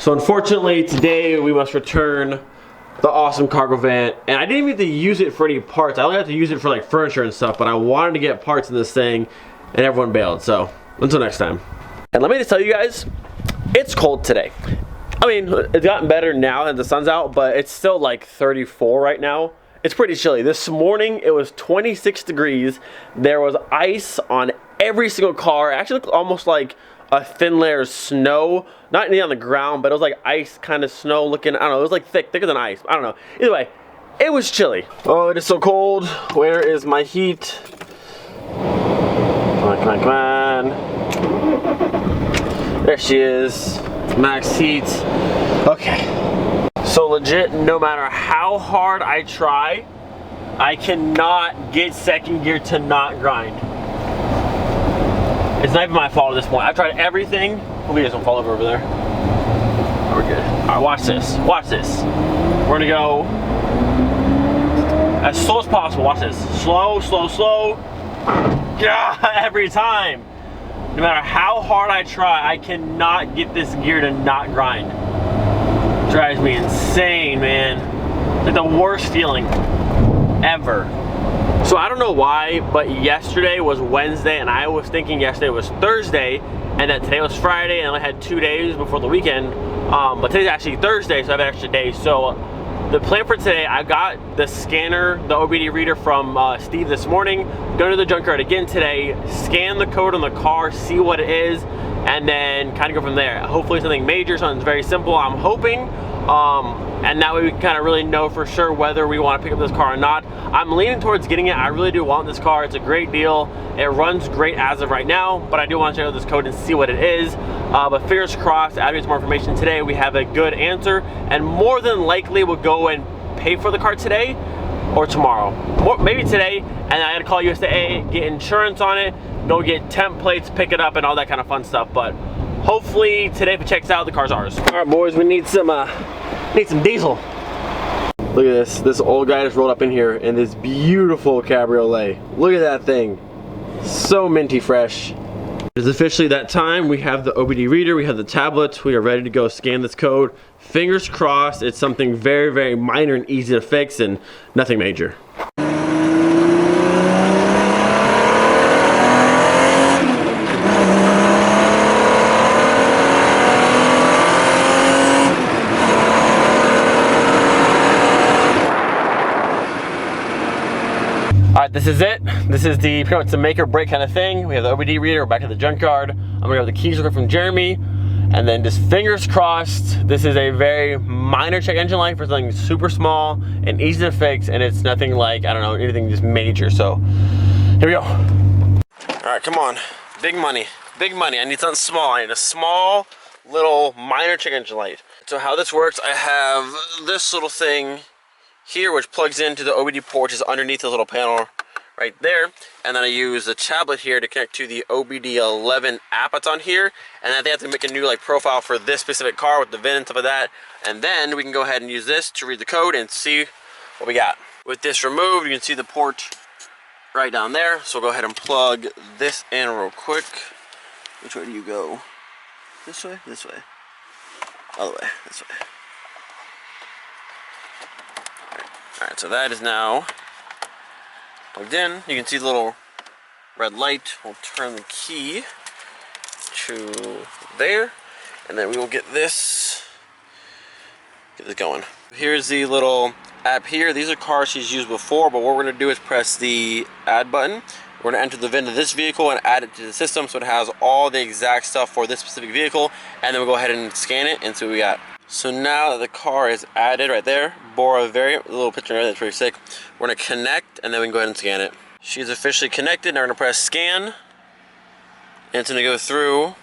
So unfortunately today we must return the awesome cargo van, and I didn't even get to use it for any parts. I only got to use it for like furniture and stuff, but I wanted to get parts in this thing and everyone bailed. So until next time. And let me just tell you guys, it's cold today. I mean, it's gotten better now that the sun's out, but it's still like 34 right now. It's pretty chilly. This morning it was 26 degrees. There was ice on every single car. It actually looked almost like a thin layer of snow, not any on the ground, but it was like ice kind of snow looking. I don't know, it was like thicker than ice. I don't know. Either way, it was chilly. Oh, it is so cold. Where is my heat? Come on, come on, come on. There she is. Max heat. Okay. So legit, no matter how hard I try, I cannot get second gear to not grind. It's not even my fault at this point. I've tried everything. Hopefully you guys don't fall over there. Oh, we're good. All right, watch this. Watch this. We're gonna go as slow as possible. Watch this. Slow, slow, slow. Yeah, every time. No matter how hard I try, I cannot get this gear to not grind. It drives me insane, man. It's like the worst feeling ever. So I don't know why, but yesterday was Wednesday and I was thinking yesterday was Thursday and that today was Friday and I had 2 days before the weekend. But today's actually Thursday, so I have an extra day. So the plan for today, I got the scanner, the OBD reader from Steve this morning. Go to the junkyard again today, scan the code on the car, see what it is, and then kind of go from there. Hopefully something major, something very simple, I'm hoping. And that way we can kind of really know for sure whether we want to pick up this car or not. I'm leaning towards getting it. I really do want this car. It's a great deal. It runs great as of right now, but I do want to check out this code and see what it is. But fingers crossed, as we get some more information today, we have a good answer, and more than likely we'll go and pay for the car today or tomorrow. Maybe today, and I gotta call USAA, get insurance on it, go get temp plates, pick it up, and all that kind of fun stuff. But hopefully today, if it checks out, the car's ours. All right, boys, we need some diesel. Look at this. This old guy just rolled up in here in this beautiful cabriolet. Look at that thing. So minty fresh. It is officially that time. We have the OBD reader, we have the tablet, we are ready to go scan this code. Fingers crossed, it's something very, very minor and easy to fix and nothing major. Alright, this is it. This is the pretty much the make or break kind of thing. We have the OBD reader, we're back at the junkyard. I'm gonna have the keys from Jeremy, and then just fingers crossed, this is a very minor check engine light for something super small and easy to fix, and it's nothing like, I don't know, anything just major. So here we go. Alright, come on. Big money. Big money. I need something small. I need a small little minor check engine light. So how this works, I have this little thing here, which plugs into the OBD port, which is underneath the little panel right there, and then I use the tablet here to connect to the OBD11 app that's on here, and then they have to make a new like profile for this specific car with the VIN and stuff like that, and then we can go ahead and use this to read the code and see what we got. With this removed, you can see the port right down there, so we'll go ahead and plug this in real quick. Which way do you go? This way? This way? Other way. This way. Alright, so that is now plugged in. You can see the little red light. We'll turn the key to there, and then we will get this going. Here's the little app here. These are cars she's used before, but what we're going to do is press the add button. We're going to enter the VIN of this vehicle and add it to the system so it has all the exact stuff for this specific vehicle, and then we'll go ahead and scan it and see what we got. So now that the car is added right there, Bora variant, a little picture there, that's pretty sick. We're gonna connect and then we can go ahead and scan it. She's officially connected. Now we're gonna press scan. And it's gonna go through,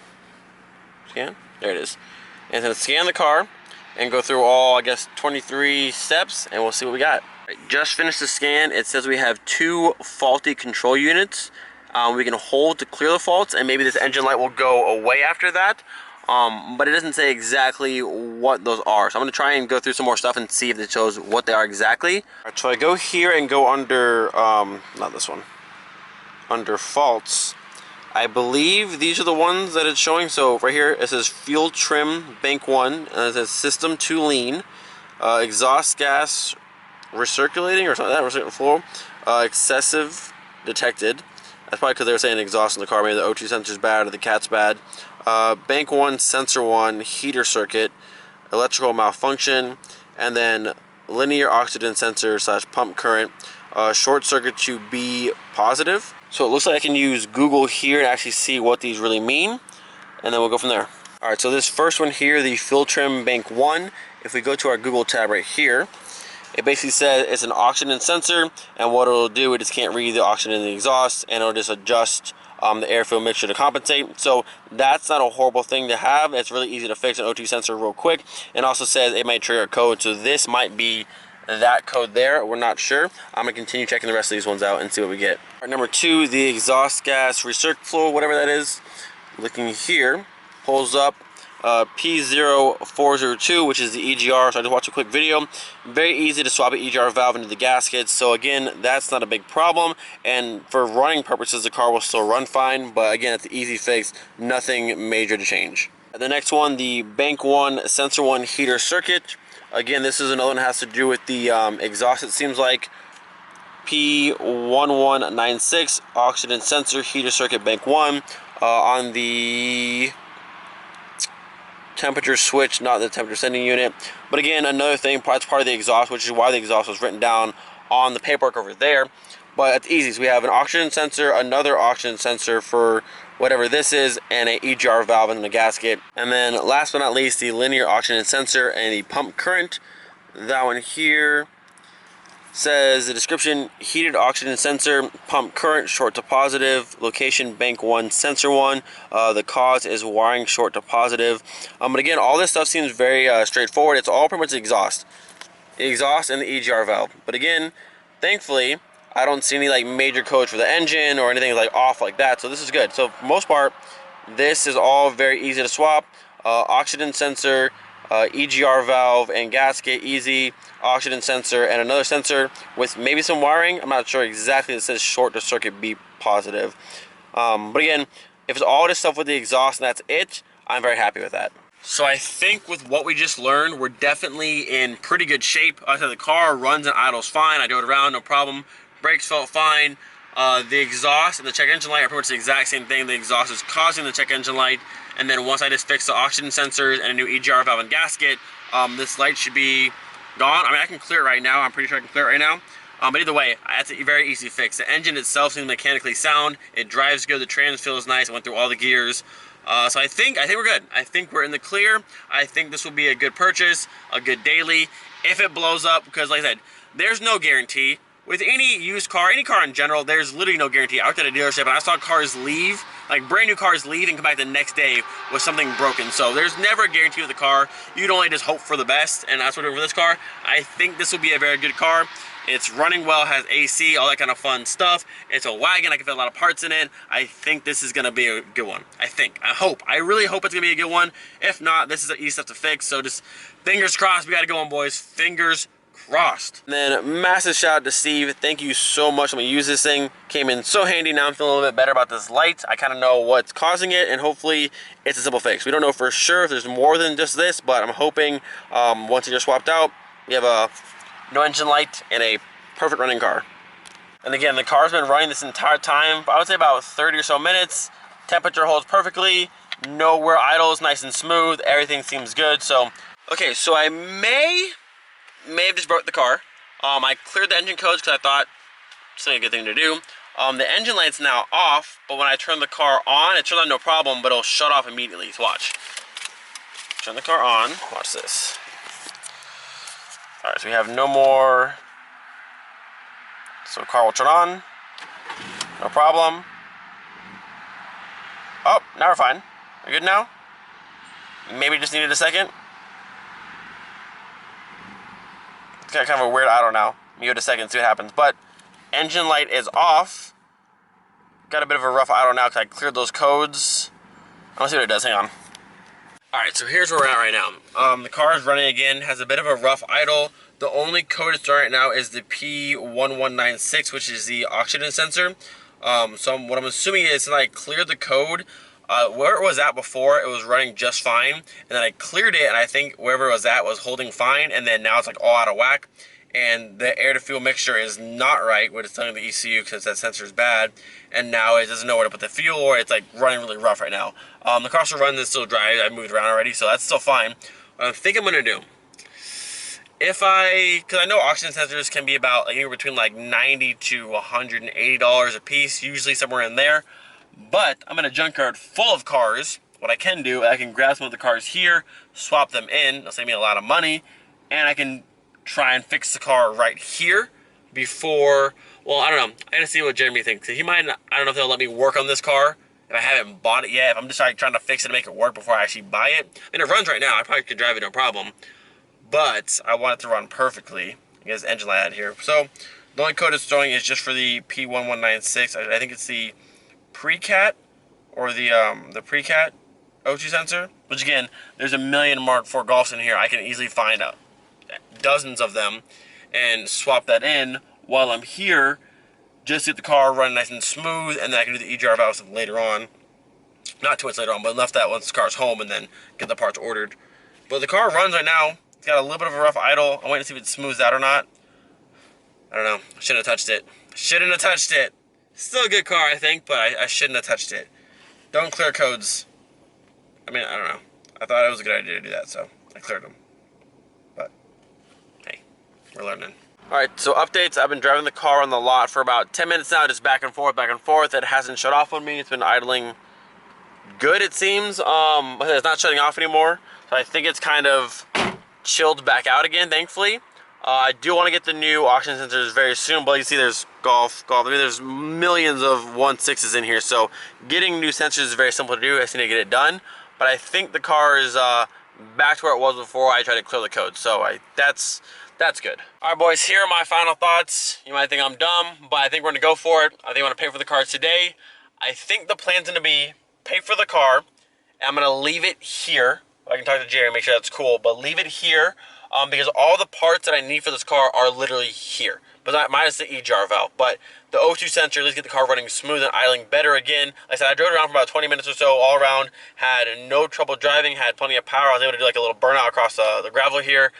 scan, there it is. And it's gonna scan the car and go through all, I guess, 23 steps, and we'll see what we got. Right, just finished the scan. It says we have 2 faulty control units. We can hold to clear the faults, and maybe this engine light will go away after that. But it doesn't say exactly what those are. So I'm going to try and go through some more stuff and see if it shows what they are exactly. All right, so I go here and go under, not this one, under faults. I believe these are the ones that it's showing. So right here it says fuel trim bank 1, and it says system to lean, exhaust gas recirculating or something like that, recirculating flow, excessive detected. That's probably because they were saying exhaust in the car. Maybe the O2 sensor's bad or the cat's bad. Bank 1, sensor 1, heater circuit, electrical malfunction, and then linear oxygen sensor / pump current, short circuit to be positive. So it looks like I can use Google here and actually see what these really mean, and then we'll go from there. Alright, so this first one here, the fuel trim bank 1, if we go to our Google tab right here, it basically says it's an oxygen sensor, and what it'll do, it just can't read the oxygen in the exhaust, and it'll just adjust the air-fuel mixture to compensate. So that's not a horrible thing to have. It's really easy to fix an O2 sensor real quick. And also says it might trigger a code, so this might be that code there. We're not sure. I'm gonna continue checking the rest of these ones out and see what we get. Number 2, the exhaust gas recirc flow, whatever that is. Looking here, pulls up P0402, which is the EGR. So I just watched a quick video. Very easy to swap an EGR valve into the gaskets. So again, that's not a big problem. And for running purposes, the car will still run fine. But again, it's an easy fix. Nothing major to change. The next one, the bank 1, sensor 1 heater circuit. Again, this is another one that has to do with the exhaust, it seems like. P1196, oxygen sensor heater circuit bank 1. On the temperature switch, not the temperature sending unit. But again, another thing, it's part of the exhaust, which is why the exhaust was written down on the paperwork over there. But it's easy. So we have an oxygen sensor, another oxygen sensor for whatever this is, and a EGR valve in the gasket. And then last but not least, the linear oxygen sensor and the pump current. That one here says the description: heated oxygen sensor, pump current short to positive, location bank 1, sensor 1. The cause is wiring short to positive. But again, all this stuff seems very straightforward. It's all pretty much the exhaust and the EGR valve. But again, thankfully, I don't see any like major codes for the engine or anything like off like that. So this is good. So for the most part, this is all very easy to swap. Oxygen sensor, EGR valve and gasket, easy. Oxygen sensor and another sensor with maybe some wiring. I'm not sure exactly. It says short to circuit be positive. But again, if it's all this stuff with the exhaust and that's it, I'm very happy with that. So I think with what we just learned, we're definitely in pretty good shape. Like I said, the car runs and idles fine. I drove it around, no problem. Brakes felt fine. The exhaust and the check engine light are pretty much the exact same thing. The exhaust is causing the check engine light. And then once I just fix the oxygen sensors and a new EGR valve and gasket, this light should be gone. I mean, I can clear it right now. I'm pretty sure I can clear it right now. But either way, that's a very easy fix. The engine itself seems mechanically sound. It drives good. The trans feels nice. I went through all the gears. So I think we're good. I think we're in the clear. I think this will be a good purchase, a good daily. If it blows up, because like I said, there's no guarantee. With any used car, any car in general, there's literally no guarantee. I worked at a dealership and I saw cars leave, like brand new cars leave and come back the next day with something broken. So there's never a guarantee with the car. You'd only just hope for the best, and that's what we're doing with this car. I think this will be a very good car. It's running well, has AC, all that kind of fun stuff. It's a wagon. I can fit a lot of parts in it. I think this is going to be a good one. I hope. I really hope it's going to be a good one. If not, this is easy stuff to fix. So just fingers crossed. We got to go on, boys. Fingers crossed. And then massive shout out to Steve. Thank you so much. I'm going to use this thing. Came in so handy. Now I'm feeling a little bit better about this light. I kind of know what's causing it, and hopefully it's a simple fix. We don't know for sure if there's more than just this, but I'm hoping once it gets swapped out, we have a no engine light and a perfect running car. And again, the car's been running this entire time. I would say about 30 or so minutes. Temperature holds perfectly. Nowhere idles, nice and smooth. Everything seems good. So, okay, so I may have just broke the car. I cleared the engine codes because I thought it's a good thing to do. The engine light's now off, but when I turn the car on, it turns on no problem, but it'll shut off immediately. So watch. Turn the car on. Watch this. All right, so we have no more. So the car will turn on. No problem. Oh, now we're fine. We're good now? Maybe just needed a second. It's got kind of a weird idle now. Give it a second, see what happens. But engine light is off. Got a bit of a rough idle now because I cleared those codes. Let's see what it does. Hang on. Alright, so here's where we're at right now. The car is running again, has a bit of a rough idle. The only code it's doing right now is the P1196, which is the oxygen sensor. So what I'm assuming is that I cleared the code. Where it was at before, it was running just fine, and then I cleared it, and I think wherever it was at was holding fine, and then now it's like all out of whack, and the air to fuel mixture is not right, what it's telling the ECU because that sensor is bad, and now it doesn't know where to put the fuel, or it's like running really rough right now. The car's still running, it's still dry, I moved around already, so that's still fine. What I think I'm gonna do, because I know oxygen sensors can be about anywhere between like $90 to $180 a piece, usually somewhere in there. But I'm in a junkyard full of cars. What I can do, I can grab some of the cars here, swap them in, it'll save me a lot of money, and I can try and fix the car right here before, well, I don't know. I gotta see what Jeremy thinks. He might, I don't know if they'll let me work on this car if I haven't bought it yet, if I'm just like trying to fix it to make it work before I actually buy it. I mean, it runs right now, I probably could drive it no problem, but I want it to run perfectly. I guess engine light out here. So the only code it's showing is just for the P1196. I think it's the pre-cat or the pre-cat O2 sensor, which again, there's a million Mark IV Golfs in here. I can easily find dozens of them and swap that in while I'm here, just to get the car running nice and smooth, and then I can do the EGR valve later on. Not too much later on, but enough that once the car's home, and then get the parts ordered. But the car runs right now. It's got a little bit of a rough idle. I'm waiting to see if it smooths out or not. I don't know. I shouldn't have touched it. Shouldn't have touched it. Still a good car, I think, but I shouldn't have touched it. Don't clear codes. I mean, I don't know. I thought it was a good idea to do that, so I cleared them. But, hey, we're learning. Alright, so updates. I've been driving the car on the lot for about 10 minutes now, just back and forth, back and forth. It hasn't shut off on me. It's been idling good, it seems. It's not shutting off anymore, so I think it's kind of chilled back out again, thankfully. I do want to get the new oxygen sensors very soon, but you see there's golf. I mean, there's millions of 1.6s in here, so getting new sensors is very simple to do. I just need to get it done. But I think the car is back to where it was before I tried to clear the code, so that's good. All right, boys, here are my final thoughts. You might think I'm dumb, but I think we're gonna go for it. I think I want to pay for the car today. I think the plan's gonna be pay for the car, and I'm gonna leave it here. I can talk to Jerry and make sure that's cool, but leave it here. Because all the parts that I need for this car are literally here, but not minus the EGR valve. But the O2 sensor, let's get the car running smooth and idling better again. Like I said, I drove it around for about 20 minutes or so all around, had no trouble driving, had plenty of power. I was able to do like a little burnout across the gravel here.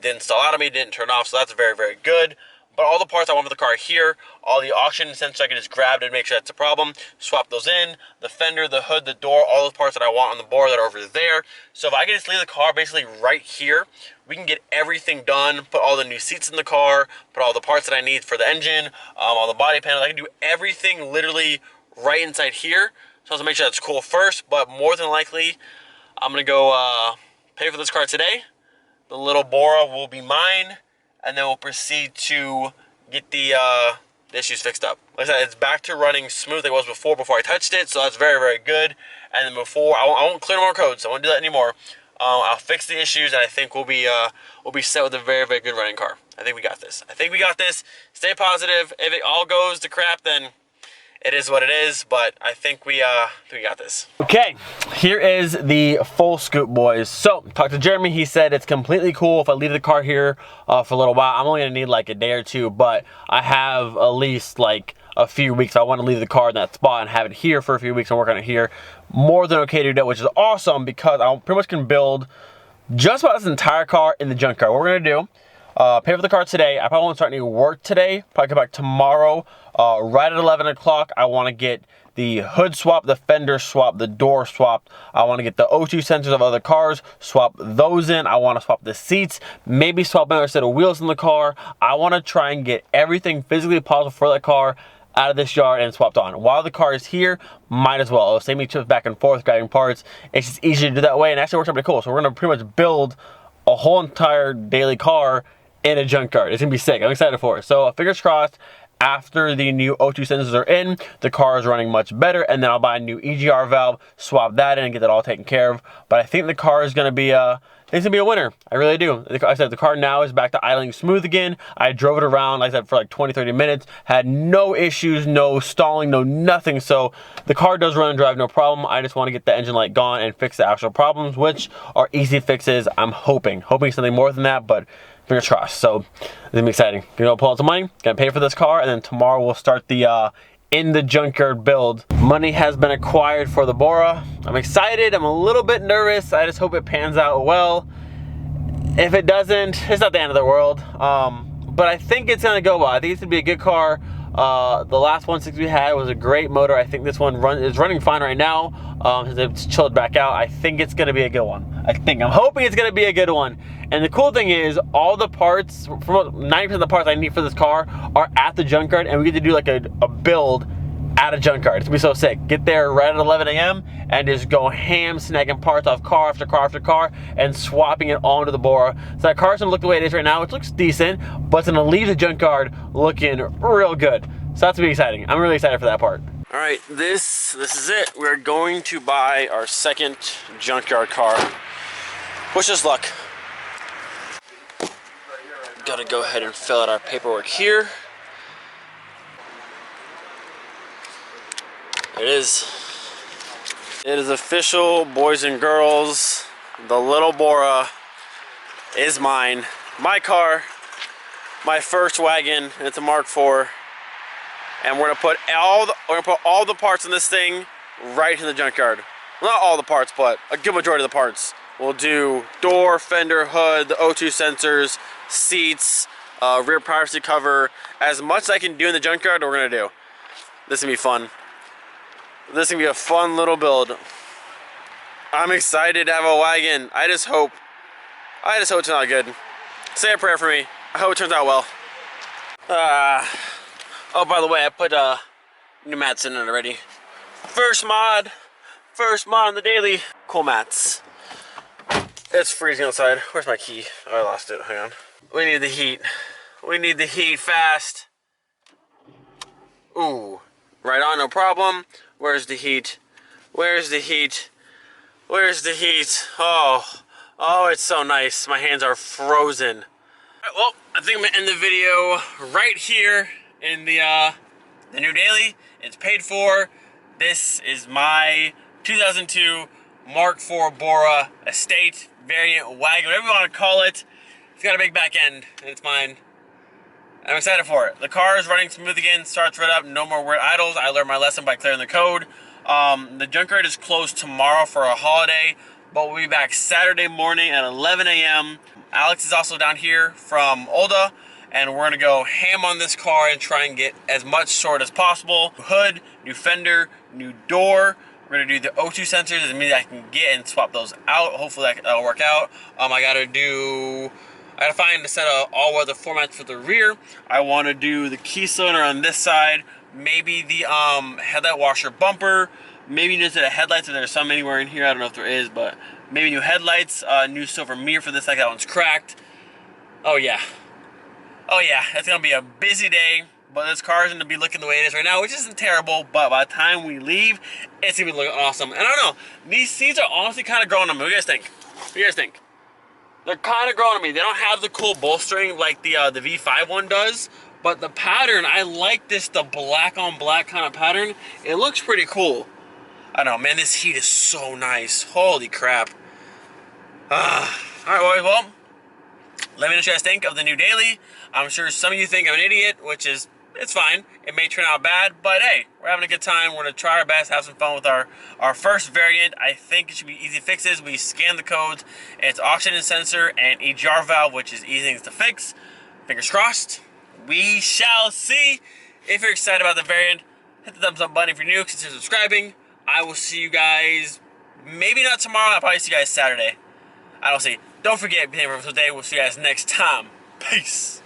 Didn't stall out of me, didn't turn off, so that's very, very good. But all the parts I want for the car here, all the oxygen sensors I can just grab and make sure that's a problem, swap those in, the fender, the hood, the door, all those parts that I want on the board that are over there. So if I can just leave the car basically right here, we can get everything done, put all the new seats in the car, put all the parts that I need for the engine, all the body panels. I can do everything literally right inside here. So I have to make sure that's cool first, but more than likely, I'm gonna go pay for this car today. The little Bora will be mine, and then we'll proceed to get the issues fixed up. Like I said, it's back to running smooth like it was before I touched it, so that's very, very good. And then before, I won't clear more codes, so I won't do that anymore. I'll fix the issues, and I think we'll be set with a very, very good running car. I think we got this. I think we got this. Stay positive. If it all goes to crap, then it is what it is, but I think we got this. Okay, here is the full scoop, boys. So, talked to Jeremy. He said it's completely cool if I leave the car here for a little while. I'm only gonna need like a day or two, but I have at least like a few weeks. I want to leave the car in that spot and have it here for a few weeks and work on it here. More than okay to do that, which is awesome because I pretty much can build just about this entire car in the junkyard. What we're gonna do, pay for the car today. I probably won't start any work today. Probably come back tomorrow. Right at 11 o'clock, I want to get the hood swap, the fender swap, the door swap. I want to get the O2 sensors of other cars, swap those in. I want to swap the seats, maybe swap another set of wheels in the car. I want to try and get everything physically possible for that car out of this yard and swapped on. While the car is here, might as well. It'll save me trips back and forth grabbing parts. It's just easier to do that way, and actually works out pretty cool. So we're going to pretty much build a whole entire daily car in a junkyard. It's going to be sick. I'm excited for it. So fingers crossed. After the new O2 sensors are in, the car is running much better, and then I'll buy a new EGR valve, swap that in, and get that all taken care of. But I think the car is going to be a winner. I really do. Like I said, the car now is back to idling smooth again. I drove it around, like I said, for like 20-30 minutes. Had no issues, no stalling, no nothing. So the car does run and drive no problem. I just want to get the engine light gone and fix the actual problems, which are easy fixes. I'm hoping something more than that, but fingers crossed. So it's gonna be exciting. Gonna pull out some money, gonna pay for this car, and then tomorrow we'll start the in the Junkyard build. Money has been acquired for the Bora. I'm excited, I'm a little bit nervous. I just hope it pans out well. If it doesn't, it's not the end of the world. But I think it's gonna go well. I think it's gonna be a good car. The last 160 we had was a great motor. I think this one is running fine right now. It's chilled back out. I think it's gonna be a good one. I'm hoping it's gonna be a good one. And the cool thing is, all the parts, from 90% of the parts I need for this car are at the Junkyard, and we get to do like a build at a Junkyard. It's gonna be so sick. Get there right at 11 a.m. and just go ham snagging parts off car after car after car and swapping it onto the Bora. So that car's gonna look the way it is right now, which looks decent, but it's gonna leave the Junkyard looking real good. So that's gonna be exciting. I'm really excited for that part. All right, this is it. We're going to buy our second Junkyard car. Wish us luck. Gotta go ahead and fill out our paperwork here. It is official, boys and girls. The little Bora is mine. My car, my first wagon, and it's a Mark IV. And we're gonna put all the parts in this thing right in the Junkyard. Well, not all the parts, but a good majority of the parts. We'll do door, fender, hood, the O2 sensors, seats, rear privacy cover. As much as I can do in the Junkyard, we're gonna do. This is gonna be fun. This is gonna be a fun little build. I'm excited to have a wagon. I just hope it turns out good. Say a prayer for me. I hope it turns out well. Oh, by the way, I put new mats in it already. First mod on the daily. Cool mats. It's freezing outside. Where's my key? Oh, I lost it. Hang on. We need the heat. We need the heat fast. Ooh. Right on, no problem. Where's the heat? Where's the heat? Where's the heat? Oh, it's so nice. My hands are frozen. All right, well, I think I'm gonna end the video right here in the new daily. It's paid for. This is my 2002 Mark IV Bora estate variant wagon, whatever you want to call it. It's got a big back end, and it's mine. I'm excited for it. The car is running smooth again, starts right up, no more weird idles. I learned my lesson by clearing the code. The Junkyard is closed tomorrow for a holiday, but we'll be back Saturday morning at 11 a.m. Alex is also down here from Olda, and we're gonna go ham on this car and try and get as much sorted as possible. Hood, new fender, new door. We're gonna do the O2 sensors as many as I can get and swap those out. Hopefully that'll work out. I gotta find a set of all-weather floor mats for the rear. I wanna do the key cylinder on this side, maybe the headlight washer bumper, maybe new set of headlights if there's some anywhere in here. I don't know if there is, but maybe new headlights, new silver mirror for this, like that one's cracked. Oh yeah, it's gonna be a busy day, but this car is gonna be looking the way it is right now, which isn't terrible, but by the time we leave, it's gonna be looking awesome. And I don't know, these seats are honestly kind of growing on me. What do you guys think? What do you guys think? They're kind of growing on me. They don't have the cool bolstering like the V5 one does, but the pattern, I like this, the black on black kind of pattern. It looks pretty cool. I don't know, man, this heat is so nice. Holy crap. All right, boys, well, let me know what you guys think of the new daily. I'm sure some of you think I'm an idiot, which is, it's fine. It may turn out bad, but hey, we're having a good time. We're gonna try our best, have some fun with our first variant. I think it should be easy fixes. We scan the codes. It's oxygen sensor and EGR valve, which is easy things to fix. Fingers crossed. We shall see. If you're excited about the variant, hit the thumbs up button. If you're new, consider subscribing. I will see you guys, maybe not tomorrow. I'll probably see you guys Saturday. I don't see. Don't forget, being a today. We'll see you guys next time. Peace.